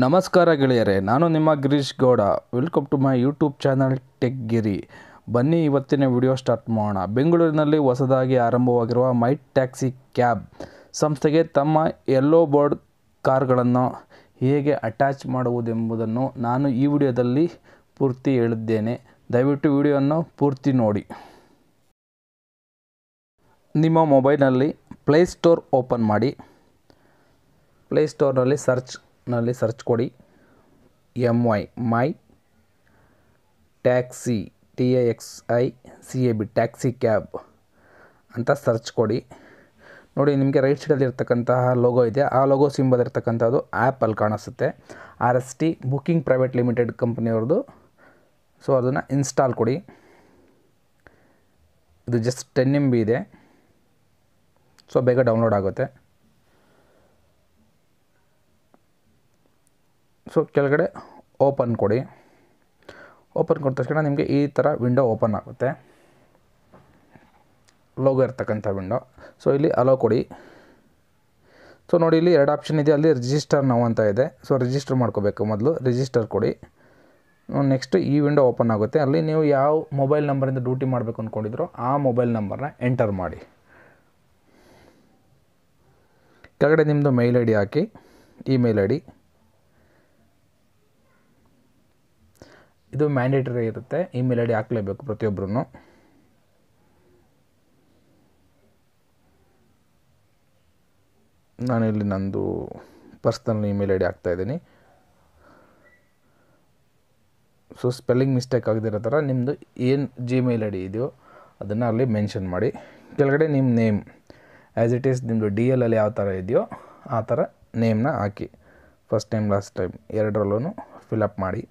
ನಮಸ್ಕಾರ ಗೆಳೆಯರೇ, ನಾನು ನಿಮ್ಮ Girish Gowda. Welcome to my YouTube channel tech Giri. ಬನ್ನಿ ಇವತ್ತಿನ ವಿಡಿಯೋ ಸ್ಟಾರ್ಟ್ ಮಾಡೋಣ. ಬೆಂಗಳೂರಿನಲ್ಲಿ ಹೊಸದಾಗಿ ಆರಂಭವಾಗಿರುವ ಮೈ ಟ್ಯಾಕ್ಸಿ ಕ್ಯಾಬ್ ಸಂಸ್ಥೆಗೆ ತಮ್ಮ ಯೆಲ್ಲೋ ಬೋರ್ಡ್ ಕಾರ್ಗಳನ್ನು ಹೇಗೆ ಅಟ್ಯಾಚ್ ಮಾಡುವುದೆಂಬುದನ್ನು ನಾನು ಈ ವಿಡಿಯೋದಲ್ಲಿ ಪೂರ್ತಿ ಹೇಳಿದ್ದೇನೆ. ದಯವಿಟ್ಟು ವಿಡಿಯೋವನ್ನು ಪೂರ್ತಿ ನೋಡಿ. ನಿಮ್ಮ ಮೊಬೈಲ್ನಲ್ಲಿ ಪ್ಲೇಸ್ಟೋರ್ ಓಪನ್ ಮಾಡಿ. ಪ್ಲೇಸ್ಟೋರ್ನಲ್ಲಿ ಸರ್ಚ್ ಕೊಡಿ ಮೈ ಟ್ಯಾಕ್ಸಿ TAXICAB ಟ್ಯಾಕ್ಸಿ ಕ್ಯಾಬ್ ಅಂತ ಸರ್ಚ್ ಕೊಡಿ. ನೋಡಿ, ನಿಮಗೆ ರೈಟ್ ಸೈಡಲ್ಲಿ ಇರ್ತಕ್ಕಂತಹ ಲೋಗೋ ಇದೆ. ಆ ಲೋಗೋ ಸಿಂಬಲ್ ಇರ್ತಕ್ಕಂಥದ್ದು ಆ್ಯಪಲ್ಲಿ ಕಾಣಿಸುತ್ತೆ. RST ಬುಕಿಂಗ್ ಪ್ರೈವೇಟ್ ಲಿಮಿಟೆಡ್ ಕಂಪ್ನಿಯವ್ರದ್ದು. ಸೊ ಅದನ್ನು ಇನ್ಸ್ಟಾಲ್ ಕೊಡಿ. ಇದು ಜಸ್ಟ್ 10 MB ಇದೆ. ಸೊ ಬೇಗ ಡೌನ್ಲೋಡ್ ಆಗುತ್ತೆ. ಸೊ ಕೆಳಗಡೆ ಓಪನ್ ಕೊಡಿ. ಓಪನ್ ಕೊಟ್ಟ ತಕ್ಷಣ ನಿಮಗೆ ಈ ಥರ ವಿಂಡೋ ಓಪನ್ ಆಗುತ್ತೆ, ಲೋಗೋ ಇರ್ತಕ್ಕಂಥ ವಿಂಡೋ. ಸೊ ಇಲ್ಲಿ ಅಲೋ ಕೊಡಿ. ಸೊ ನೋಡಿ, ಇಲ್ಲಿ 2 ಆಪ್ಷನ್ ಇದೆ. ಅಲ್ಲಿ ರಿಜಿಸ್ಟರ್ ನಾವು ಅಂತ ಇದೆ. ಸೊ ರಿಜಿಸ್ಟರ್ ಮಾಡ್ಕೋಬೇಕು. ಮೊದಲು ರಿಜಿಸ್ಟರ್ ಕೊಡಿ. ನೆಕ್ಸ್ಟ್ ಈ ವಿಂಡೋ ಓಪನ್ ಆಗುತ್ತೆ. ಅಲ್ಲಿ ನೀವು ಯಾವ ಮೊಬೈಲ್ ನಂಬರಿಂದ ಡ್ಯೂಟಿ ಮಾಡಬೇಕು ಅಂದ್ಕೊಂಡಿದ್ರೋ ಆ ಮೊಬೈಲ್ ನಂಬರ್ನ ಎಂಟರ್ ಮಾಡಿ. ಕೆಳಗಡೆ ನಿಮ್ಮದು ಮೇಲ್ ID ಹಾಕಿ. ಇಮೇಲ್ ID ಇದು ಮ್ಯಾಂಡೇಟರಿ ಇರುತ್ತೆ. ಇಮೇಲ್ ID ಹಾಕಲೇಬೇಕು ಪ್ರತಿಯೊಬ್ಬರೂ. ನಾನಿಲ್ಲಿ ನಂದು ಪರ್ಸ್ನಲ್ ಇಮೇಲ್ ID ಹಾಕ್ತಾಯಿದ್ದೀನಿ. ಸೊ ಸ್ಪೆಲ್ಲಿಂಗ್ ಮಿಸ್ಟೇಕ್ ಆಗದಿರೋ ಥರ ನಿಮ್ಮದು ಏನು Gmail ID ಇದೆಯೋ ಅದನ್ನು ಅಲ್ಲಿ ಮೆನ್ಷನ್ ಮಾಡಿ. ಕೆಳಗಡೆ ನಿಮ್ಮ ನೇಮ್ ಆ್ಯಸ್ ಇಟ್ ಈಸ್ ನಿಮ್ಮದು DL ಅಲ್ಲಿ ಯಾವ ಥರ ಇದೆಯೋ ಆ ಥರ ನೇಮ್ನ ಹಾಕಿ. ಫಸ್ಟ್ ಟೈಮ್ ಲಾಸ್ಟ್ ಟೈಮ್ ಎರಡರಲ್ಲೂ ಫಿಲಪ್ ಮಾಡಿ.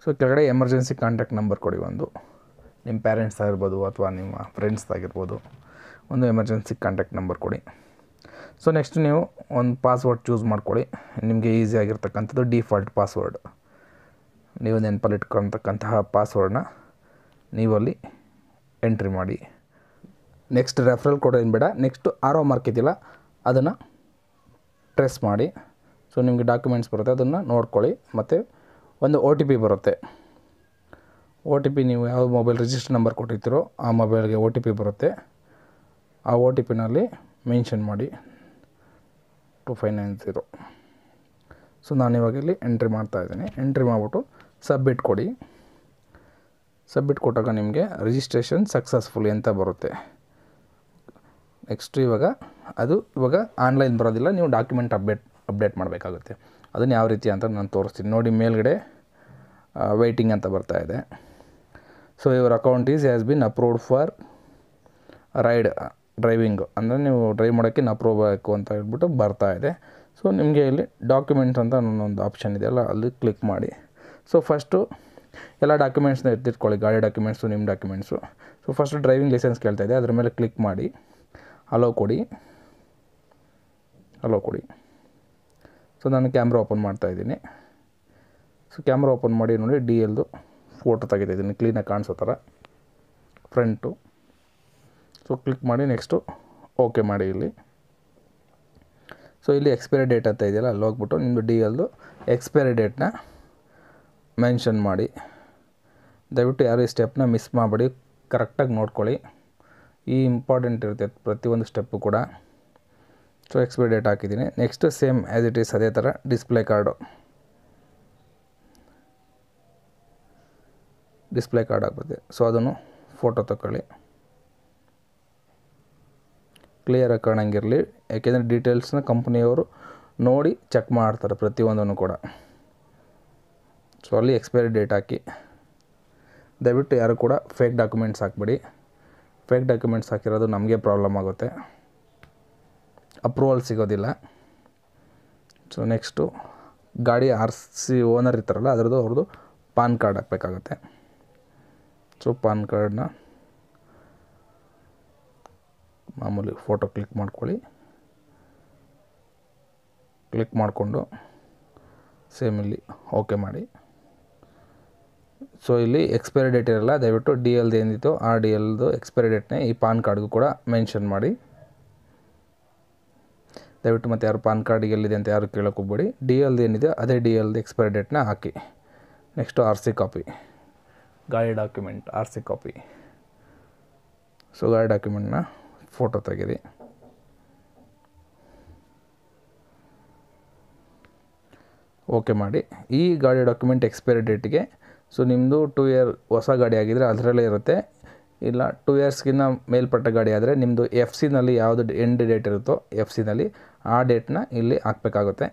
ಸೊ ಕೆಳಗಡೆ ಎಮರ್ಜೆನ್ಸಿ ಕಾಂಟ್ಯಾಕ್ಟ್ ನಂಬರ್ ಕೊಡಿ. ಒಂದು ನಿಮ್ಮ ಪೇರೆಂಟ್ಸ್ ಆಗಿರ್ಬೋದು ಅಥವಾ ನಿಮ್ಮ ಫ್ರೆಂಡ್ಸ್ ಆಗಿರ್ಬೋದು, ಒಂದು ಎಮರ್ಜೆನ್ಸಿ ಕಾಂಟ್ಯಾಕ್ಟ್ ನಂಬರ್ ಕೊಡಿ. ಸೊ ನೆಕ್ಸ್ಟ್ ನೀವು ಒಂದು ಪಾಸ್ವರ್ಡ್ ಚೂಸ್ ಮಾಡ್ಕೊಳ್ಳಿ. ನಿಮಗೆ ಈಸಿ ಆಗಿರ್ತಕ್ಕಂಥದ್ದು ಡಿಫಾಲ್ಟ್ ಪಾಸ್ವರ್ಡ್. ನೀವು ನೆನಪಲ್ಲಿ ಇಟ್ಕೊಳ್ತಕ್ಕಂತಹ ಪಾಸ್ವರ್ಡನ್ನ ನೀವಲ್ಲಿ ಎಂಟ್ರಿ ಮಾಡಿ. ನೆಕ್ಸ್ಟ್ ರೆಫರಲ್ ಕೋಡ್ ಏನು ಬೇಡ. ನೆಕ್ಸ್ಟು ಆರೋ ಮಾರ್ಕ್ ಇದೆಯಲ್ಲ ಅದನ್ನು ಪ್ರೆಸ್ ಮಾಡಿ. ಸೊ ನಿಮಗೆ ಡಾಕ್ಯುಮೆಂಟ್ಸ್ ಬರುತ್ತೆ, ಅದನ್ನು ನೋಡ್ಕೊಳ್ಳಿ. ಮತ್ತು ಒಂದು OTP ಬರುತ್ತೆ. OTP ನೀವು ಯಾವ ಮೊಬೈಲ್ ರಿಜಿಸ್ಟರ್ ನಂಬರ್ ಕೊಟ್ಟಿರ್ತೀರೋ ಆ ಮೊಬೈಲ್ಗೆ OTP ಬರುತ್ತೆ. ಆ OTPನಲ್ಲಿ ಮೆನ್ಷನ್ ಮಾಡಿ 2590. ಸೊ ನಾನಿವಾಗ ಇಲ್ಲಿ ಎಂಟ್ರಿ ಮಾಡ್ತಾಯಿದ್ದೀನಿ. ಎಂಟ್ರಿ ಮಾಡಿಬಿಟ್ಟು ಸಬ್ಮಿಟ್ ಕೊಡಿ. ಸಬ್ಮಿಟ್ ಕೊಟ್ಟಾಗ ನಿಮಗೆ ರಿಜಿಸ್ಟ್ರೇಷನ್ ಸಕ್ಸಸ್ಫುಲ್ ಅಂತ ಬರುತ್ತೆ. ನೆಕ್ಸ್ಟ್ ಇವಾಗ ಆನ್ಲೈನ್ ಬರೋದಿಲ್ಲ, ನೀವು ಡಾಕ್ಯುಮೆಂಟ್ ಅಪ್ಡೇಟ್ ಮಾಡಬೇಕಾಗುತ್ತೆ. ಅದನ್ನು ಯಾವ ರೀತಿ ಅಂತ ನಾನು ತೋರಿಸ್ತೀನಿ. ನೋಡಿ, ಮೇಲ್ಗಡೆ ವೆಯ್ಟಿಂಗ್ ಅಂತ ಬರ್ತಾ ಇದೆ. So your account has been approved for driving ಅಂದರೆ ನೀವು ಡ್ರೈವ್ ಮಾಡೋಕ್ಕೆ ಅಪ್ರೂವ್ ಆಗಬೇಕು ಅಂತ ಹೇಳ್ಬಿಟ್ಟು ಬರ್ತಾ ಇದೆ. ಸೊ ನಿಮಗೆ ಇಲ್ಲಿ ಡಾಕ್ಯುಮೆಂಟ್ಸ್ ಅಂತ ಒಂದು ಆಪ್ಷನ್ ಇದೆಯಲ್ಲ ಅಲ್ಲಿ ಕ್ಲಿಕ್ ಮಾಡಿ. ಸೊ ಫಸ್ಟು ಎಲ್ಲ ಡಾಕ್ಯುಮೆಂಟ್ಸ್ನ ಎತ್ತಿಟ್ಕೊಳ್ಳಿ. ಗಾಡಿ ಡಾಕ್ಯುಮೆಂಟ್ಸು, ನಿಮ್ಮ documents. So first driving licence ಕೇಳ್ತಾ ಇದೆ, ಅದ್ರ ಮೇಲೆ ಕ್ಲಿಕ್ ಮಾಡಿ ಅಲೋ ಕೊಡಿ. ಸೊ ನಾನು ಕ್ಯಾಮ್ರಾ ಓಪನ್ ಮಾಡ್ತಾಯಿದ್ದೀನಿ. ಸೊ ಕ್ಯಾಮ್ರಾ ಓಪನ್ ಮಾಡಿ ನೋಡಿ, DLದು ಫೋಟೋ ತೆಗಿತಾಯಿದ್ದೀನಿ ಕ್ಲೀನಾಗಿ ಕಾಣಿಸೋ ಥರ ಫ್ರಂಟು. ಸೊ ಕ್ಲಿಕ್ ಮಾಡಿ ನೆಕ್ಸ್ಟು ಓಕೆ ಮಾಡಿ. ಇಲ್ಲಿ ಸೊ ಇಲ್ಲಿ ಎಕ್ಸ್ಪೈರಿ ಡೇಟ್ ಅಂತ ಇದೆಯಲ್ಲ ಅಲ್ಲಿ ಹೋಗ್ಬಿಟ್ಟು ನಿಮ್ಮದು DLದು ಎಕ್ಸ್ಪೈರಿ ಡೇಟ್ನ ಮೆನ್ಷನ್ ಮಾಡಿ. ದಯವಿಟ್ಟು ಯಾರು ಈ ಸ್ಟೆಪ್ನ ಮಿಸ್ ಮಾಡಬೇಡಿ, ಕರೆಕ್ಟಾಗಿ ನೋಡ್ಕೊಳ್ಳಿ. ಈ ಇಂಪಾರ್ಟೆಂಟ್ ಇರುತ್ತೆ ಪ್ರತಿಯೊಂದು ಸ್ಟೆಪ್ಪು ಕೂಡ. ಸೊ ಎಕ್ಸ್ಪೈರಿ ಡೇಟ್ ಹಾಕಿದ್ದೀನಿ. Next same as it is ಅದೇ ಥರ ಡಿಸ್ಪ್ಲೇ ಕಾರ್ಡ್ ಆಗ್ತದೆ. ಸೊ ಅದನ್ನು ಫೋಟೋ ತಗೊಳ್ಳಿ, ಕ್ಲಿಯರಾಗಿ ಕಾಣಂಗಿರಲಿ. ಯಾಕೆಂದರೆ ಡೀಟೇಲ್ಸ್ನ ಕಂಪ್ನಿಯವರು ನೋಡಿ ಚೆಕ್ ಮಾಡ್ತಾರೆ ಪ್ರತಿಯೊಂದನ್ನು ಕೂಡ. ಸೊ ಅಲ್ಲಿ ಎಕ್ಸ್ಪೈರಿ ಡೇಟ್ ಹಾಕಿ. ದಯವಿಟ್ಟು ಯಾರು ಕೂಡ ಫೇಕ್ ಡಾಕ್ಯುಮೆಂಟ್ಸ್ ಹಾಕಬೇಡಿ. ಫೇಕ್ ಡಾಕ್ಯುಮೆಂಟ್ಸ್ ಹಾಕಿರೋದು ನಮಗೆ ಪ್ರಾಬ್ಲಮ್ ಆಗುತ್ತೆ, ಅಪ್ರೂವಲ್ ಸಿಗೋದಿಲ್ಲ. ಸೊ ನೆಕ್ಸ್ಟು ಗಾಡಿ RC ಓನರ್ ಇರ್ತಾರಲ್ಲ ಅವ್ರದ್ದು ಪಾನ್ ಕಾರ್ಡ್ ಹಾಕಬೇಕಾಗುತ್ತೆ. ಸೊ ಪಾನ್ ಕಾರ್ಡ್ನ ಮಾಮೂಲಿ ಫೋಟೋ ಕ್ಲಿಕ್ ಮಾಡ್ಕೊಳ್ಳಿ. ಕ್ಲಿಕ್ ಮಾಡಿಕೊಂಡು ಸೇಮ್ ಇಲ್ಲಿ ಓಕೆ ಮಾಡಿ. ಸೊ ಇಲ್ಲಿ ಎಕ್ಸ್ಪೈರಿ ಡೇಟ್ ಇರಲ್ಲ, ದಯವಿಟ್ಟು DLದು ಏನಿತ್ತು ಆ DLದು ಎಕ್ಸ್ಪೈರಿ ಡೇಟ್ನೇ ಈ ಪಾನ್ ಕಾರ್ಡ್ಗೂ ಕೂಡ ಮೆನ್ಷನ್ ಮಾಡಿ. ದಯವಿಟ್ಟು ಮತ್ತು ಯಾರು ಪಾನ್ ಕಾರ್ಡಿಗೆ ಎಲ್ಲಿದೆ ಅಂತ ಯಾರು ಕೇಳೋಕೆ ಹೋಗ್ಬೇಡಿ. ಡಿ ಎಲ್ದು ಏನಿದೆ ಅದೇ ಡಿ ಎಲ್ದು ಎಕ್ಸ್ಪೈರಿ ಡೇಟ್ನ ಹಾಕಿ. ನೆಕ್ಸ್ಟು ಆರ್ ಸಿ ಕಾಪಿ, ಗಾಡಿ document R C copy. So ಗಾಡಿ ಡಾಕ್ಯುಮೆಂಟ್ನ ಫೋಟೋ ತೆಗೀರಿ. ಓಕೆ ಮಾಡಿ. ಈ ಗಾಡಿ ಡಾಕ್ಯುಮೆಂಟ್ ಎಕ್ಸ್ಪೈರಿ ಡೇಟಿಗೆ ಸೊ ನಿಮ್ಮದು 2 ಇಯರ್ ಹೊಸ ಗಾಡಿ ಆಗಿದ್ದರೆ ಅದರಲ್ಲೇ ಇರುತ್ತೆ. ಇಲ್ಲ 2 ಇಯರ್ಸ್ಗಿನ್ನ ಮೇಲ್ಪಟ್ಟ ಗಾಡಿ ಆದರೆ ನಿಮ್ಮದು ಎಫ್ ಸಿನಲ್ಲಿ ಯಾವುದು ಎಂಡ್ ಡೇಟ್ ಇರುತ್ತೋ ಎಫ್ ಸಿನಲ್ಲಿ ಆ ಡೇಟ್ನ ಇಲ್ಲಿ ಹಾಕಬೇಕಾಗುತ್ತೆ.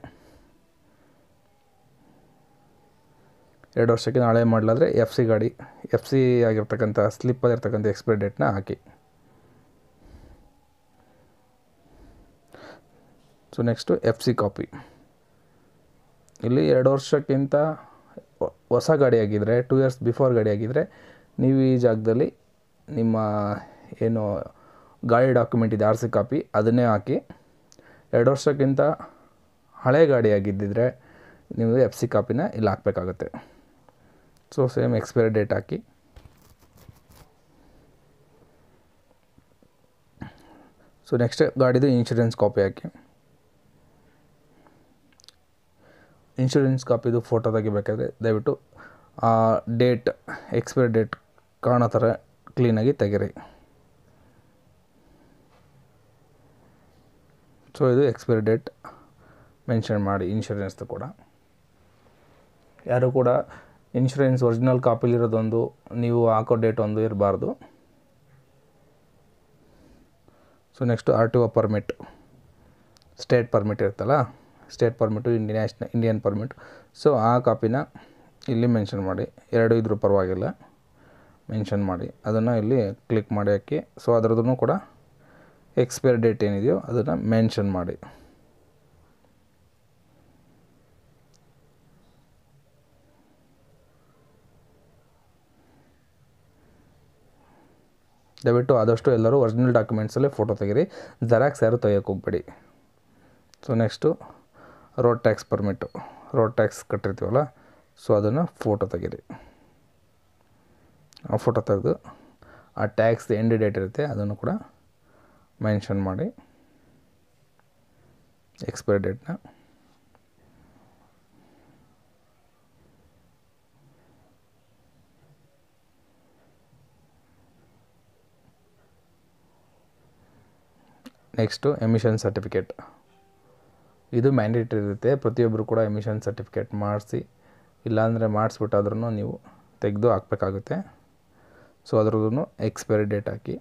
2 ವರ್ಷಕ್ಕಿಂತ ಹಳೆ ಮಾಡಲಾದರೆ ಎಫ್ ಸಿ ಗಾಡಿ ಎಫ್ ಸಿ ಆಗಿರ್ತಕ್ಕಂಥ ಸ್ಲಿಪ್ಪಲ್ಲಿರ್ತಕ್ಕಂಥ ಎಕ್ಸ್ಪೈರಿ ಡೇಟ್ನ ಹಾಕಿ. So next F C copy. ಇಲ್ಲಿ 2 ವರ್ಷಕ್ಕಿಂತ ಹೊಸ ಗಾಡಿ ಆಗಿದ್ದರೆ 2 ಇಯರ್ಸ್ ಬಿಫೋರ್ ಗಾಡಿ ಆಗಿದ್ದರೆ ನೀವು ಈ ಜಾಗದಲ್ಲಿ ನಿಮ್ಮ ಏನು ಗಾಡಿ ಡಾಕ್ಯುಮೆಂಟ್ ಇದೆ ಆರ್ ಸಿ ಕಾಪಿ ಅದನ್ನೇ ಹಾಕಿ. 2 ವರ್ಷಕ್ಕಿಂತ ಹಳೆ ಗಾಡಿ ಆಗಿದ್ದಿದ್ರೆ ನೀವು ಎಫ್ ಸಿ ಕಾಪಿನ ಇಲ್ಲಿ ಹಾಕಬೇಕಾಗುತ್ತೆ. ಸೊ ಸೇಮ್ ಎಕ್ಸ್ಪೈರಿ ಡೇಟ್ ಹಾಕಿ. ಸೊ ನೆಕ್ಸ್ಟ್ ಗಾಡಿದು ಇನ್ಶೂರೆನ್ಸ್ ಕಾಪಿ ಹಾಕಿ. ಇನ್ಶೂರೆನ್ಸ್ ಕಾಪಿದು ಫೋಟೋ ತೆಗಿಬೇಕಾದ್ರೆ ದಯವಿಟ್ಟು ಡೇಟ್ ಎಕ್ಸ್ಪೈರಿ ಡೇಟ್ ಕಾಣೋ ಥರ ಕ್ಲೀನಾಗಿ ತೆಗೀರಿ. ಸೊ ಇದು ಎಕ್ಸ್ಪೈರಿ ಡೇಟ್ ಮೆನ್ಷನ್ ಮಾಡಿ ಇನ್ಶೂರೆನ್ಸ್ದು ಕೂಡ. ಯಾರು ಕೂಡ ಇನ್ಶೂರೆನ್ಸ್ ಒರಿಜಿನಲ್ ಕಾಪಿಲಿರೋದೊಂದು ನೀವು ಹಾಕೋ ಡೇಟ್ ಒಂದು ಇರಬಾರ್ದು. So next R T O permit, state permit ಇರುತ್ತಲ್ಲ, state permit Indian permit. So ಆ ಕಾಪಿನ ಇಲ್ಲಿ ಮೆನ್ಷನ್ ಮಾಡಿ. 2 ಇದ್ರೂ ಪರವಾಗಿಲ್ಲ, ಮೆನ್ಷನ್ ಮಾಡಿ. ಅದನ್ನು ಇಲ್ಲಿ ಕ್ಲಿಕ್ ಮಾಡಿ ಹಾಕಿ. ಸೊ ಅದರದ್ದು ಕೂಡ ಎಕ್ಸ್ಪೈರಿ ಡೇಟ್ ಏನಿದೆಯೋ ಅದನ್ನು ಮೆನ್ಷನ್ ಮಾಡಿ. ದಯವಿಟ್ಟು ಆದಷ್ಟು ಎಲ್ಲರೂ ಒರಿಜಿನಲ್ ಡಾಕ್ಯುಮೆಂಟ್ಸಲ್ಲೇ ಫೋಟೋ ತೆಗೀರಿ, ಜೆರಾಕ್ಸ್ ಯಾರು ತೆಗಿಯೋಕೆ ಹೋಗ್ಬೇಡಿ. So next road tax permit, road tax ಕಟ್ಟಿರ್ತೀವಲ್ಲ, ಸೊ ಅದನ್ನು ಫೋಟೋ ತೆಗೀರಿ. ಆ ಫೋಟೋ ತೆಗೆದು ಆ ಟ್ಯಾಕ್ಸ್ ಎಂಡ್ ಡೇಟ್ ಇರುತ್ತೆ ಅದನ್ನು ಕೂಡ ಮೆನ್ಷನ್ ಮಾಡಿ ಎಕ್ಸ್ಪೈರಿ ಡೇಟ್ನ. Next emission certificate. ಇದು ಮ್ಯಾಂಡೇಟ್ರಿ ಇರುತ್ತೆ, ಪ್ರತಿಯೊಬ್ಬರು ಕೂಡ ಎಮಿಷನ್ ಸರ್ಟಿಫಿಕೇಟ್ ಮಾಡಿಸಿ, ಇಲ್ಲಾಂದರೆ ಮಾಡಿಸ್ಬಿಟ್ಟಾದ್ರೂ ನೀವು ತೆಗೆದು ಹಾಕಬೇಕಾಗುತ್ತೆ. ಸೊ ಅದ್ರದ್ದು ಎಕ್ಸ್ಪೈರಿ ಡೇಟ್ ಹಾಕಿ.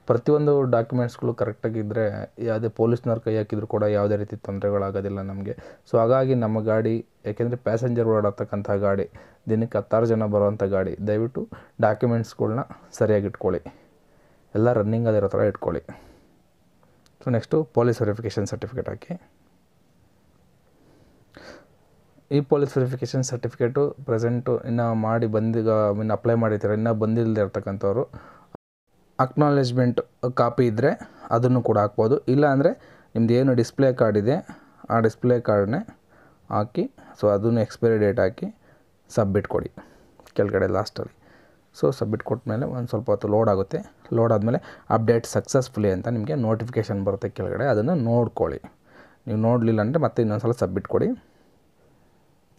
ಪ್ರತಿಯೊಂದು ಡಾಕ್ಯುಮೆಂಟ್ಸ್ಗಳು ಕರೆಕ್ಟಾಗಿದ್ದರೆ ಯಾವುದೇ ಪೊಲೀಸ್ನವ್ರು ಕೈ ಹಾಕಿದ್ರು ಕೂಡ ಯಾವುದೇ ರೀತಿ ತೊಂದರೆಗಳಾಗೋದಿಲ್ಲ ನಮಗೆ. ಸೊ ಹಾಗಾಗಿ ನಮ್ಮ ಗಾಡಿ, ಯಾಕೆಂದರೆ ಪ್ಯಾಸೆಂಜರ್ ಓಡಾಡ್ತಕ್ಕಂಥ ಗಾಡಿ, ದಿನಕ್ಕೆ 16 ಜನ ಬರೋವಂಥ ಗಾಡಿ, ದಯವಿಟ್ಟು ಡಾಕ್ಯುಮೆಂಟ್ಸ್ಗಳ್ನ ಸರಿಯಾಗಿ ಇಟ್ಕೊಳ್ಳಿ, ಎಲ್ಲ ರನ್ನಿಂಗ್ ಅದಿರೋ ಥರ ಇಟ್ಕೊಳ್ಳಿ. So next police verification certificate ಹಾಕಿ. ಈ ಪೊಲೀಸ್ ವೆರಿಫಿಕೇಷನ್ ಸರ್ಟಿಫಿಕೇಟು ಪ್ರೆಸೆಂಟು ಇನ್ನು ಮಾಡಿ ಇನ್ನು ಅಪ್ಲೈ ಮಾಡಿರ್ತಾರೆ, ಇನ್ನೂ ಬಂದಿಲ್ಲದೆ ಇರ್ತಕ್ಕಂಥವ್ರು ಅಕ್ನಾಲೇಜ್ಮೆಂಟ್ ಕಾಪಿ ಇದ್ದರೆ ಅದನ್ನು ಕೂಡ ಹಾಕ್ಬೋದು. ಇಲ್ಲ ಅಂದರೆ ನಿಮ್ದು ಏನು ಡಿಸ್ಪ್ಲೇ ಕಾರ್ಡ್ ಇದೆ ಆ ಡಿಸ್ಪ್ಲೇ ಕಾರ್ಡ್ನೇ ಹಾಕಿ. ಸೊ ಅದನ್ನು ಎಕ್ಸ್ಪೈರಿ ಡೇಟ್ ಹಾಕಿ ಸಬ್ಮಿಟ್ ಕೊಡಿ ಕೆಳಗಡೆ ಲಾಸ್ಟಲ್ಲಿ. ಸೊ ಸಬ್ಮಿಟ್ ಕೊಟ್ಟಮೇಲೆ ಒಂದು ಸ್ವಲ್ಪ ಹೊತ್ತು ಲೋಡ್ ಆಗುತ್ತೆ. ಲೋಡ್ ಆದಮೇಲೆ ಅಪ್ಡೇಟ್ ಸಕ್ಸಸ್ಫುಲಿ ಅಂತ ನಿಮಗೆ ನೋಟಿಫಿಕೇಷನ್ ಬರುತ್ತೆ ಕೆಳಗಡೆ, ಅದನ್ನು ನೋಡ್ಕೊಳ್ಳಿ. ನೀವು ನೋಡಲಿಲ್ಲ ಅಂದರೆ ಮತ್ತೆ ಇನ್ನೊಂದು ಸಲ ಸಬ್ಮಿಟ್ ಕೊಡಿ.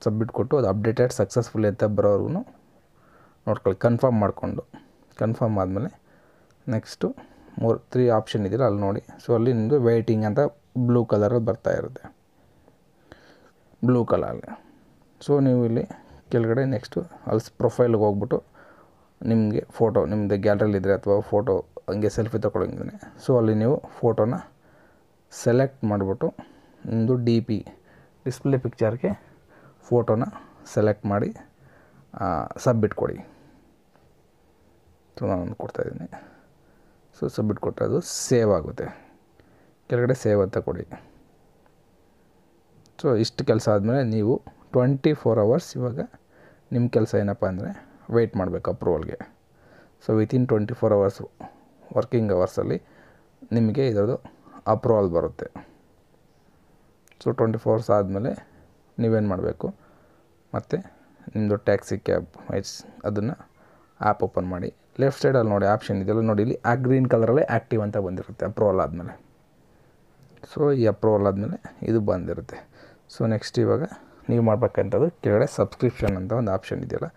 ಸಬ್ಮಿಟ್ ಕೊಟ್ಟು ಅದು ಅಪ್ಡೇಟೆಡ್ ಸಕ್ಸಸ್ಫುಲಿ ಅಂತ ಬರೋವರೆಗೂ ನೋಡ್ಕೊಳ್ಳಿ, ಕನ್ಫರ್ಮ್ ಮಾಡಿಕೊಂಡು. ಕನ್ಫರ್ಮ್ ಆದಮೇಲೆ ನೆಕ್ಸ್ಟು 3 ಆಪ್ಷನ್ ಇದೆಯಲ್ಲ ಅಲ್ಲಿ ನೋಡಿ. ಸೊ ಅಲ್ಲಿ ನಿಮ್ಮದು ವೇಟಿಂಗ್ ಅಂತ ಬ್ಲೂ ಕಲರಲ್ಲಿ ಬರ್ತಾ ಇರುತ್ತೆ, ಬ್ಲೂ ಕಲರಲ್ಲಿ. ಸೊ ನೀವು ಇಲ್ಲಿ ಕೆಳಗಡೆ ನೆಕ್ಸ್ಟು ಅಲ್ಲಿ ಪ್ರೊಫೈಲ್ಗೆ ಹೋಗ್ಬಿಟ್ಟು ನಿಮಗೆ ಫೋಟೋ ನಿಮ್ಮದು ಗ್ಯಾಲರಿಲಿದ್ದರೆ ಅಥವಾ ಫೋಟೋ ಹಂಗೆ ಸೆಲ್ಫಿ ತೊಗೊಳಂಗಿದ್ರೆ, ಸೊ ಅಲ್ಲಿ ನೀವು ಫೋಟೋನ ಸೆಲೆಕ್ಟ್ ಮಾಡಿಬಿಟ್ಟು ನಿಮ್ಮದು ಡಿ ಪಿ ಡಿಸ್ಪ್ಲೇ ಪಿಕ್ಚರ್ಗೆ ಫೋಟೋನ ಸೆಲೆಕ್ಟ್ ಮಾಡಿ ಸಬ್ಮಿಟ್ ಕೊಡಿ. ಸೊ ನಾನು ಕೊಡ್ತಾಯಿದ್ದೀನಿ. ಸೊ ಸಬ್ಮಿಟ್ ಕೊಟ್ಟರೆ ಅದು ಸೇವ್ ಆಗುತ್ತೆ, ಕೆಳಗಡೆ ಸೇವ್ ಅಂತ ಕೊಡಿ. ಸೊ ಇಷ್ಟು ಕೆಲಸ ಆದಮೇಲೆ ನೀವು 24 hours ಇವಾಗ ನಿಮ್ಮ ಕೆಲಸ ಏನಪ್ಪ ಅಂದರೆ ವೆಯ್ಟ್ ಮಾಡಬೇಕು ಅಪ್ರೂವಲ್ಗೆ. ಸೊ ವಿತಿನ್ 24 hours ವರ್ಕಿಂಗ್ ಅವರ್ಸಲ್ಲಿ ನಿಮಗೆ ಇದರದ್ದು ಅಪ್ರೂವಲ್ ಬರುತ್ತೆ. ಸೊ 24 hours ಆದಮೇಲೆ ನೀವೇನು ಮಾಡಬೇಕು, ಮತ್ತು ನಿಮ್ಮದು ಟ್ಯಾಕ್ಸಿ ಕ್ಯಾಬ್ ಅದನ್ನು ಆ್ಯಪ್ ಓಪನ್ ಮಾಡಿ ಲೆಫ್ಟ್ ಸೈಡಲ್ಲಿ ನೋಡಿ ಆಪ್ಷನ್ ಇದೆಯಲ್ಲ ನೋಡಿ, ಇಲ್ಲಿ ಆ ಗ್ರೀನ್ ಕಲರಲ್ಲೇ ಆ್ಯಕ್ಟಿವ್ ಅಂತ ಬಂದಿರುತ್ತೆ ಅಪ್ರೂವಲ್ ಆದಮೇಲೆ. ಸೊ ಈ ಅಪ್ರೂವಲ್ ಆದಮೇಲೆ ಇದು ಬಂದಿರುತ್ತೆ. ಸೊ ನೆಕ್ಸ್ಟ್ ಇವಾಗ ನೀವು ಮಾಡಬೇಕಂಥದ್ದು ಕೆಳಗಡೆ ಸಬ್ಸ್ಕ್ರಿಪ್ಷನ್ ಅಂತ ಒಂದು ಆಪ್ಷನ್ ಇದೆಯಲ್ಲ,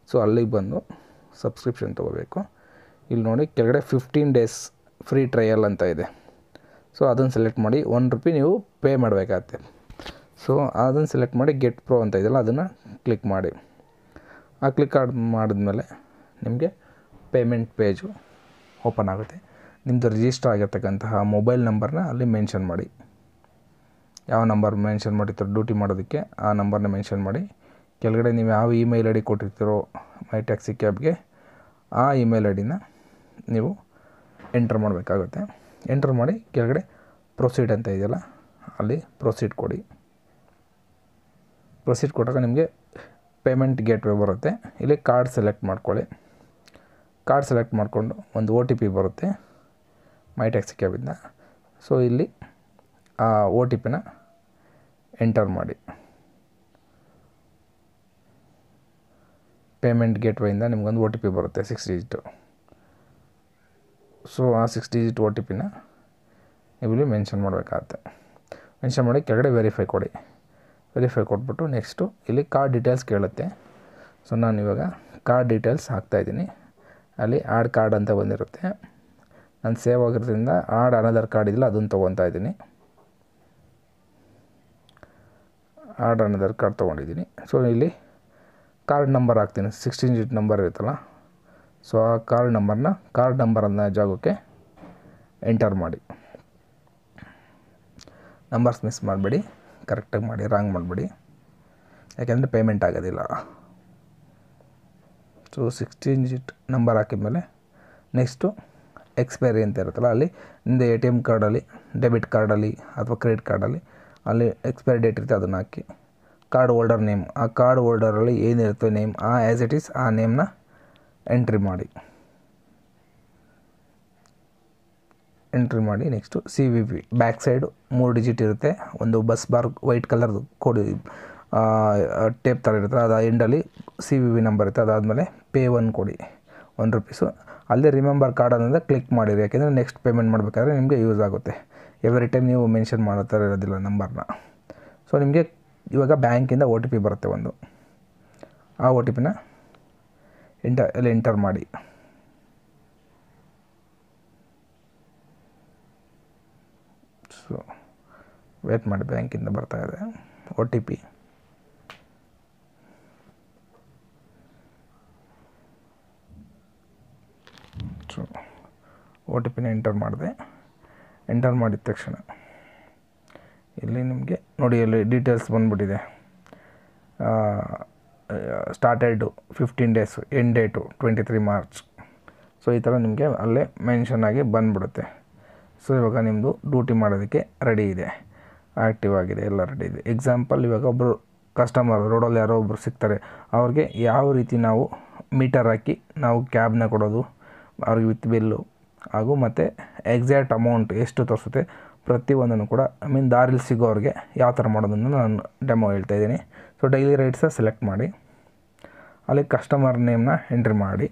ಸೊ ಅಲ್ಲಿಗೆ ಬಂದು ಸಬ್ಸ್ಕ್ರಿಪ್ಷನ್ ತೊಗೋಬೇಕು. ಇಲ್ಲಿ ನೋಡಿ ಕೆಳಗಡೆ 15 ಡೇಸ್ ಫ್ರೀ ಟ್ರಯಲ್ ಅಂತ ಇದೆ. ಸೊ ಅದನ್ನು ಸೆಲೆಕ್ಟ್ ಮಾಡಿ ₹1 ನೀವು ಪೇ ಮಾಡಬೇಕಾಗತ್ತೆ. ಸೊ ಅದನ್ನು ಸೆಲೆಕ್ಟ್ ಮಾಡಿ ಗೆಟ್ ಪ್ರೋ ಅಂತ ಇದೆಯಲ್ಲ ಅದನ್ನು ಕ್ಲಿಕ್ ಮಾಡಿ. ಆ ಕ್ಲಿಕ್ ಮಾಡಿದ್ಮೇಲೆ ನಿಮಗೆ ಪೇಮೆಂಟ್ ಪೇಜು ಓಪನ್ ಆಗುತ್ತೆ. ನಿಮ್ಮದು ರಿಜಿಸ್ಟರ್ ಆಗಿರ್ತಕ್ಕಂತಹ ಮೊಬೈಲ್ ನಂಬರ್ನ ಅಲ್ಲಿ ಮೆನ್ಷನ್ ಮಾಡಿ. ಯಾವ ನಂಬರ್ ಮೆನ್ಷನ್ ಮಾಡಿರ್ತೀರೋ ಡ್ಯೂಟಿ ಮಾಡೋದಕ್ಕೆ ಆ ನಂಬರ್ನ ಮೆನ್ಷನ್ ಮಾಡಿ. ಕೆಳಗಡೆ ನೀವು ಯಾವ ಇಮೇಲ್ ಐ ಡಿ ಕೊಟ್ಟಿರ್ತೀರೋ ಮೈ ಟ್ಯಾಕ್ಸಿ ಕ್ಯಾಬ್ಗೆ ಆ ಇಮೇಲ್ ಐ ಡಿನ ನೀವು ಎಂಟರ್ ಮಾಡಬೇಕಾಗುತ್ತೆ. ಎಂಟರ್ ಮಾಡಿ ಕೆಳಗಡೆ ಪ್ರೊಸೀಡ್ ಅಂತ ಇದೆಯಲ್ಲ ಅಲ್ಲಿ ಪ್ರೊಸೀಡ್ ಕೊಡಿ. ಪ್ರೊಸೀಡ್ ಕೊಟ್ಟಾಗ ನಿಮಗೆ ಪೇಮೆಂಟ್ ಗೇಟ್ವೇ ಬರುತ್ತೆ. ಇಲ್ಲಿ ಕಾರ್ಡ್ ಸೆಲೆಕ್ಟ್ ಮಾಡ್ಕೊಳ್ಳಿ. ಕಾರ್ಡ್ ಸೆಲೆಕ್ಟ್ ಮಾಡಿಕೊಂಡು ಒಂದು OTP ಬರುತ್ತೆ ಮೈ ಟ್ಯಾಕ್ಸಿ ಕ್ಯಾಬಿಂದ. ಸೊ ಇಲ್ಲಿ ಆ OTPನ ಎಂಟರ್ ಮಾಡಿ. ಪೇಮೆಂಟ್ ಗೇಟ್ವೇಯಿಂದ ನಿಮ್ಗೊಂದು OTP ಬರುತ್ತೆ 6 ಡಿಜಿಟು. ಸೊ ಆ 6 ಡಿಜಿಟ್ OTPನ ನೀವು ಇಲ್ಲಿ ಮೆನ್ಷನ್ ಮಾಡಬೇಕಾಗತ್ತೆ. ಮೆನ್ಷನ್ ಮಾಡಿ ಕೆಳಗಡೆ ವೆರಿಫೈ ಕೊಡಿ. ವೆರಿಫೈ ಕೊಟ್ಬಿಟ್ಟು ನೆಕ್ಸ್ಟು ಇಲ್ಲಿ ಕಾರ್ಡ್ ಡೀಟೇಲ್ಸ್ ಕೇಳುತ್ತೆ. ಸೊ ನಾನು ಇವಾಗ ಕಾರ್ಡ್ ಡೀಟೇಲ್ಸ್ ಹಾಕ್ತಾಯಿದ್ದೀನಿ. ಅಲ್ಲಿ ಆ್ಯಡ್ ಕಾರ್ಡ್ ಅಂತ ಬಂದಿರುತ್ತೆ. ನಾನು ಸೇವ್ ಆಗಿರೋದ್ರಿಂದ ಆ್ಯಡ್ ಅನದರ್ ಕಾರ್ಡ್ ಇದೆಯಲ್ಲ ಅದನ್ನು ತೊಗೊತಾ ಇದ್ದೀನಿ. ಆ್ಯಡ್ ಅನದರ್ ಕಾರ್ಡ್ ತೊಗೊಂಡಿದ್ದೀನಿ. ಸೊ ಇಲ್ಲಿ ಕಾರ್ಡ್ ನಂಬರ್ ಹಾಕ್ತೀನಿ. 16 ಡಿಜಿಟ್ ನಂಬರ್ ಇರುತ್ತಲ್ಲ, ಸೊ ಆ ಕಾರ್ಡ್ ನಂಬರ್ ಅನ್ನೋ ಜಾಗಕ್ಕೆ ಎಂಟರ್ ಮಾಡಿ. ನಂಬರ್ಸ್ ಮಿಸ್ ಮಾಡಬೇಡಿ, ಕರೆಕ್ಟಾಗಿ ಮಾಡಿ, ರಾಂಗ್ ಮಾಡಬೇಡಿ, ಯಾಕೆಂದರೆ ಪೇಮೆಂಟ್ ಆಗೋದಿಲ್ಲ. ಸೊ 16 ಡಿಜಿಟ್ ನಂಬರ್ ಹಾಕಿದ್ಮೇಲೆ ನೆಕ್ಸ್ಟು ಎಕ್ಸ್ಪೈರಿ ಅಂತ ಇರುತ್ತಲ್ಲ ಅಲ್ಲಿ ನಿಮ್ಮದು ATM ಕಾರ್ಡಲ್ಲಿ, ಡೆಬಿಟ್ ಕಾರ್ಡಲ್ಲಿ ಅಥವಾ ಕ್ರೆಡಿಟ್ ಕಾರ್ಡಲ್ಲಿ ಅಲ್ಲಿ ಎಕ್ಸ್ಪೈರಿ ಡೇಟ್ ಇರುತ್ತೆ ಅದನ್ನು ಹಾಕಿ. ಕಾರ್ಡ್ ಹೋಲ್ಡರ್ ನೇಮ್, ಆ ಕಾರ್ಡ್ ಹೋಲ್ಡರಲ್ಲಿ ಏನಿರುತ್ತೆ ನೇಮ್ ಆ ಆ್ಯಸ್ ಇಟ್ ಈಸ್ ಆ ನೇಮ್ನ ಎಂಟ್ರಿ ಮಾಡಿ. Next CVV back side 3 digit ಇರುತ್ತೆ. ಒಂದು ಬಸ್ ಬಾರ್ ವೈಟ್ ಕಲರ್ದು ಕೋಡ್ ಟೇಪ್ ಥರ ಇರುತ್ತೆ, ಅದು ಎಂಡಲ್ಲಿ CVV ನಂಬರ್ ಇರುತ್ತೆ. ಅದಾದಮೇಲೆ ಪೇ 1 ಕೊಡಿ, ₹1. ಅಲ್ಲೇ ರಿಮೆಂಬರ್ ಕಾರ್ಡ್ ಅನ್ನೋದು ಕ್ಲಿಕ್ ಮಾಡಿರಿ, ಯಾಕೆಂದರೆ ನೆಕ್ಸ್ಟ್ ಪೇಮೆಂಟ್ ಮಾಡಬೇಕಾದ್ರೆ ನಿಮಗೆ ಯೂಸ್ ಆಗುತ್ತೆ. ಎವ್ರಿ ಟೈಮ್ ನೀವು ಮೆನ್ಷನ್ ಮಾಡೋ ಥರ ಇರೋದಿಲ್ಲ ನಂಬರ್ನ. ಸೊ ನಿಮಗೆ ಇವಾಗ ಬ್ಯಾಂಕಿಂದ OTP ಬರುತ್ತೆ ಒಂದು, ಆ OTPನ ಅಲ್ಲಿ ಎಂಟರ್ ಮಾಡಿ. ಸೊ ವೇಟ್ ಮಾಡಿ, ಬ್ಯಾಂಕಿಂದ ಬರ್ತಾಯಿದೆ OTP. ಸೊ OTPನ ಎಂಟರ್ ಮಾಡಿದೆ. ಎಂಟರ್ ಮಾಡಿದ ತಕ್ಷಣ ಇಲ್ಲಿ ನಿಮಗೆ ನೋಡಿ ಇಲ್ಲಿ ಡೀಟೇಲ್ಸ್ ಬಂದುಬಿಟ್ಟಿದೆ. Started 15 days, end date 23 March. So ಈ ಥರ ನಿಮಗೆ ಅಲ್ಲೇ ಮೆನ್ಷನ್ ಆಗಿ ಬಂದುಬಿಡುತ್ತೆ. ಸೊ ಇವಾಗ ನಿಮ್ಮದು ಡ್ಯೂಟಿ ಮಾಡೋದಕ್ಕೆ ರೆಡಿ ಇದೆ, ಆ್ಯಕ್ಟಿವ್ ಆಗಿದೆ, ಎಲ್ಲ ರೆಡಿ ಇದೆ. ಎಕ್ಸಾಂಪಲ್ ಇವಾಗ ಒಬ್ಬರು ಕಸ್ಟಮರ್ ರೋಡಲ್ಲಿ ಯಾರೋ ಒಬ್ಬರು ಸಿಗ್ತಾರೆ, ಅವ್ರಿಗೆ ಯಾವ ರೀತಿ ನಾವು ಮೀಟರ್ ಹಾಕಿ ನಾವು ಕ್ಯಾಬ್ನ ಕೊಡೋದು, ಅವ್ರಿಗೆ ವಿತ್ ಬಿಲ್ಲು ಹಾಗೂ ಮತ್ತು ಎಕ್ಸಾಕ್ಟ್ ಅಮೌಂಟ್ ಎಷ್ಟು ತೋರಿಸುತ್ತೆ ಪ್ರತಿಯೊಂದನ್ನು ಕೂಡ ದಾರಿಲಿ ಸಿಗೋರಿಗೆ ಯಾವ ಥರ ಮಾಡೋದನ್ನು ನಾನು ಡೆಮೋ ಹೇಳ್ತಾಯಿದ್ದೀನಿ. ಸೊ ಡೈಲಿ ರೇಟ್ಸ ಸೆಲೆಕ್ಟ್ ಮಾಡಿ, ಅಲ್ಲಿ ಕಸ್ಟಮರ್ ನೇಮ್ನ ಎಂಟ್ರಿ ಮಾಡಿ.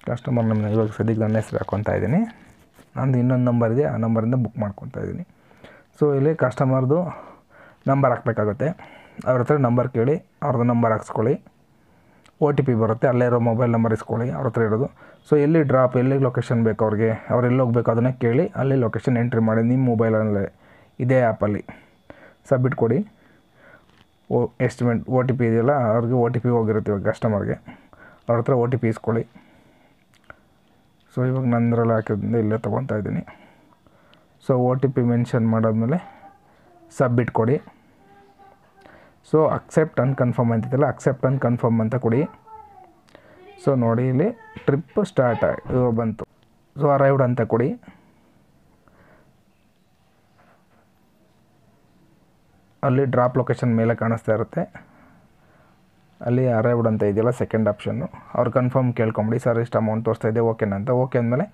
ಕಸ್ಟಮರ್ ನೇಮ್ನ ಇವಾಗ ಸದ್ಯಕ್ಕೆ ನನ್ನ ಹೆಸರು ಹಾಕ್ಕೊತಾ ಇದ್ದೀನಿ. ನಂದು ಇನ್ನೊಂದು ನಂಬರ್ ಇದೆ, ಆ ನಂಬರಿಂದ ಬುಕ್ ಮಾಡ್ಕೊತಾ ಇದ್ದೀನಿ. ಸೊ ಇಲ್ಲಿ ಕಸ್ಟಮರ್ದು ನಂಬರ್ ಹಾಕಬೇಕಾಗುತ್ತೆ. ಅವ್ರ ಹತ್ರ ನಂಬರ್ ಕೇಳಿ ಅವ್ರದ್ದು ನಂಬರ್ ಹಾಕ್ಸ್ಕೊಳ್ಳಿ. OTP ಬರುತ್ತೆ, ಅಲ್ಲೇ ಇರೋ ಮೊಬೈಲ್ ನಂಬರ್ ಇಸ್ಕೊಳ್ಳಿ ಅವ್ರ ಹತ್ರ ಇರೋದು. ಸೊ ಎಲ್ಲಿ ಡ್ರಾಪ್, ಎಲ್ಲಿಗೆ ಲೊಕೇಶನ್ ಬೇಕು ಅವ್ರಿಗೆ, ಅವ್ರು ಎಲ್ಲಿ ಹೋಗ್ಬೇಕು ಅದನ್ನು ಕೇಳಿ ಅಲ್ಲಿ ಲೊಕೇಶನ್ ಎಂಟ್ರಿ ಮಾಡಿ ನಿಮ್ಮ ಮೊಬೈಲಲ್ಲೇ ಇದೇ ಆ್ಯಪಲ್ಲಿ ಸಬ್ಮಿಟ್ ಕೊಡಿ. ಎಸ್ಟಿಮೇಟ್ OTP ಇದೆಯಲ್ಲ ಅವ್ರಿಗೆ OTP ಹೋಗಿರುತ್ತೆ ಇವಾಗ ಕಸ್ಟಮರ್ಗೆ, ಅವ್ರ ಹತ್ರ OTP ಇಸ್ಕೊಳ್ಳಿ. ಸೊ ಇವಾಗ ನಂದರಲ್ಲಿ ಹಾಕಿದ್ರಿಂದ ಇಲ್ಲೇ ತೊಗೊತಾ ಇದ್ದೀನಿ. ಸೊ OTP ಮೆನ್ಷನ್ ಮಾಡಾದ್ಮೇಲೆ ಸಬ್ಮಿಟ್ ಕೊಡಿ. ಸೊ ಅಕ್ಸೆಪ್ಟ್ ಆ್ಯಂಡ್ ಕನ್ಫರ್ಮ್ ಅಂತಿದ್ದಲ್ಲ, ಅಕ್ಸೆಪ್ಟ್ ಆ್ಯಂಡ್ ಕನ್ಫರ್ಮ್ ಅಂತ ಕೊಡಿ. ಸೊ ನೋಡಿ ಇಲ್ಲಿ ಟ್ರಿಪ್ ಸ್ಟಾರ್ಟ್ ಬಂತು. ಸೊ ಅರೈವ್ಡ್ ಅಂತ ಕೊಡಿ. ಅಲ್ಲಿ ಡ್ರಾಪ್ ಲೊಕೇಶನ್ ಮೇಲೆ ಕಾಣಿಸ್ತಾ ಇರುತ್ತೆ, ಅಲ್ಲಿ ಅರೈವ್ಡ್ ಅಂತ ಇದೆಯಲ್ಲ ಸೆಕೆಂಡ್ ಆಪ್ಷನ್ನು, ಅವ್ರು ಕನ್ಫರ್ಮ್ ಕೇಳ್ಕೊಂಬಿಡಿ, ಸರ್ ಇಷ್ಟು ಅಮೌಂಟ್ ತೋರಿಸ್ತಾ ಇದೆ ಓಕೆನಾ ಅಂತ. ಓಕೆ ಅಂದಮೇಲೆ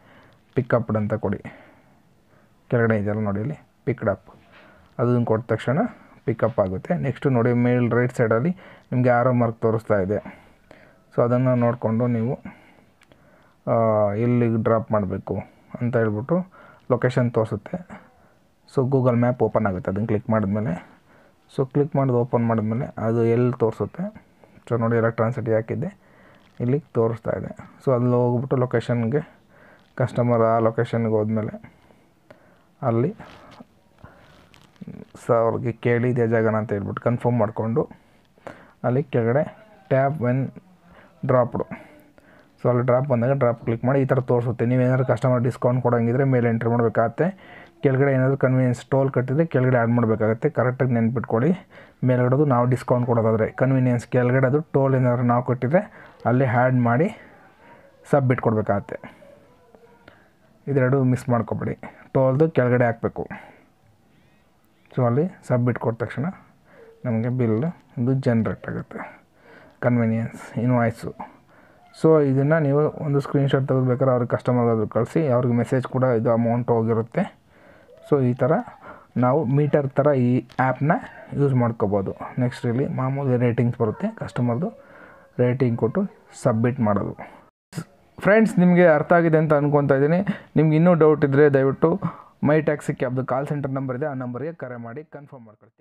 ಪಿಕಪ್ಡ್ ಅಂತ ಕೊಡಿ. ಕೆಳಗಡೆ ಇದೆಯಲ್ಲ ನೋಡಿ ಇಲ್ಲಿ ಪಿಕ್ಡ್ ಅಪ್, ಅದನ್ನು ಕೊಟ್ಟ ತಕ್ಷಣ ಪಿಕಪ್ ಆಗುತ್ತೆ. ನೆಕ್ಸ್ಟು ನೋಡಿ ಮೇಲ್ ರೈಟ್ ಸೈಡಲ್ಲಿ ನಿಮಗೆ ಆರೋ ಮಾರ್ಕ್ ತೋರಿಸ್ತಾ ಇದೆ. ಸೊ ಅದನ್ನು ನೋಡಿಕೊಂಡು ನೀವು ಎಲ್ಲಿಗೆ ಡ್ರಾಪ್ ಮಾಡಬೇಕು ಅಂತ ಹೇಳ್ಬಿಟ್ಟು ಲೊಕೇಶನ್ ತೋರಿಸುತ್ತೆ. ಸೊ ಗೂಗಲ್ ಮ್ಯಾಪ್ ಓಪನ್ ಆಗುತ್ತೆ, ಅದನ್ನು ಕ್ಲಿಕ್ ಮಾಡಿದ್ಮೇಲೆ. ಸೊ ಕ್ಲಿಕ್ ಮಾಡೋದು ಓಪನ್ ಮಾಡಿದ್ಮೇಲೆ ಅದು ಎಲ್ಲಿ ತೋರಿಸುತ್ತೆ. ಸೊ ನೋಡಿ ಎಲೆಕ್ಟ್ರಾನಿಕ್ ಸಿಟಿ ಹಾಕಿದ್ದೆ, ಇಲ್ಲಿಗೆ ತೋರಿಸ್ತಾ ಇದೆ. ಸೊ ಅಲ್ಲಿ ಹೋಗ್ಬಿಟ್ಟು ಲೊಕೇಶನ್ಗೆ ಕಸ್ಟಮರ್ ಆ ಲೊಕೇಶನ್ಗೆ ಹೋದ್ಮೇಲೆ ಅಲ್ಲಿ ಅವ್ರಿಗೆ ಕೇಳಿ ಇದೇ ಜಾಗನ ಅಂತ ಹೇಳ್ಬಿಟ್ಟು ಕನ್ಫರ್ಮ್ ಮಾಡಿಕೊಂಡು ಅಲ್ಲಿ ಕೆಳಗಡೆ ಟ್ಯಾಪ್ ವೆನ್ ಡ್ರಾಪ್ಡು. ಸೊ ಅಲ್ಲಿ ಡ್ರಾಪ್ ಬಂದಾಗ ಡ್ರಾಪ್ ಕ್ಲಿಕ್ ಮಾಡಿ ಈ ಥರ ತೋರಿಸುತ್ತೆ. ನೀವೇನಾದ್ರು ಕಸ್ಟಮರ್ ಡಿಸ್ಕೌಂಟ್ ಕೊಡೋಂಗಿದ್ರೆ ಮೇಲೆ ಎಂಟ್ರಿ ಮಾಡಬೇಕಾಗತ್ತೆ. ಕೆಳಗಡೆ ಏನಾದರೂ ಕನ್ವೀನಿಯನ್ಸ್ ಟೋಲ್ ಕಟ್ಟಿದ್ರೆ ಕೆಳಗಡೆ ಆ್ಯಡ್ ಮಾಡಬೇಕಾಗತ್ತೆ. ಕರೆಕ್ಟಾಗಿ ನೆನ್ಪಿಟ್ಕೊಳ್ಳಿ. ಮೇಲ್ಗಡೆದು ನಾವು ಡಿಸ್ಕೌಂಟ್ ಕೊಡೋದಾದರೆ ಕನ್ವೀನಿಯನ್ಸ್, ಕೆಳಗಡೆ ಅದು ಟೋಲ್ ಏನಾದ್ರು ನಾವು ಕೊಟ್ಟಿದ್ರೆ ಅಲ್ಲಿ ಆ್ಯಡ್ ಮಾಡಿ ಸಬ್ಮಿಟ್ ಕೊಡಬೇಕಾಗತ್ತೆ. ಇದೆರಡು ಮಿಸ್ ಮಾಡ್ಕೊಬೇಡಿ. ಟೋಲ್ದು ಕೆಳಗಡೆ ಹಾಕಬೇಕು. ಸೊ ಅಲ್ಲಿ ಸಬ್ಮಿಟ್ ಕೊಟ್ಟ ತಕ್ಷಣ ನಮಗೆ ಬಿಲ್ ಇದು ಜನ್ರೇಟ್ ಆಗುತ್ತೆ, ಕನ್ವೀನಿಯನ್ಸ್ ಇನ್ವಾಯ್ಸು. ಸೊ ಇದನ್ನು ನೀವು ಒಂದು ಸ್ಕ್ರೀನ್ಶಾಟ್ ತೆಗೆದುಬೇಕಾದ್ರೆ ಅವ್ರಿಗೆ ಕಸ್ಟಮರ್ಗಾದ್ರು ಕಳಿಸಿ, ಅವ್ರಿಗೆ ಮೆಸೇಜ್ ಕೂಡ ಇದು ಅಮೌಂಟ್ ಹೋಗಿರುತ್ತೆ. ಸೊ ಈ ಥರ ನಾವು ಮೀಟರ್ ಥರ ಈ ಆ್ಯಪ್ನ ಯೂಸ್ ಮಾಡ್ಕೋಬೋದು. ನೆಕ್ಸ್ಟ್ ಇಲ್ಲಿ ಮಾಮೂಲಿ ರೇಟಿಂಗ್ಸ್ ಬರುತ್ತೆ, ಕಸ್ಟಮರ್ದು ರೇಟಿಂಗ್ ಕೊಟ್ಟು ಸಬ್ಮಿಟ್ ಮಾಡೋದು. ಫ್ರೆಂಡ್ಸ್, ನಿಮಗೆ ಅರ್ಥ ಆಗಿದೆ ಅಂತ ಅನ್ಕೊತಾ ಇದ್ದೀನಿ. ನಿಮ್ಗೆ ಇನ್ನೂ ಡೌಟ್ ಇದ್ದರೆ ದಯವಿಟ್ಟು ಮೈ ಟ್ಯಾಕ್ಸಿ ಕ್ಯಾಬ್ದು ಕಾಲ್ ಸೆಂಟರ್ ನಂಬರ್ ಇದೆ, ಆ ನಂಬರ್ಗೆ ಕರೆ ಮಾಡಿ ಕನ್ಫರ್ಮ್ ಮಾಡ್ಕೊಳ್ತೀನಿ.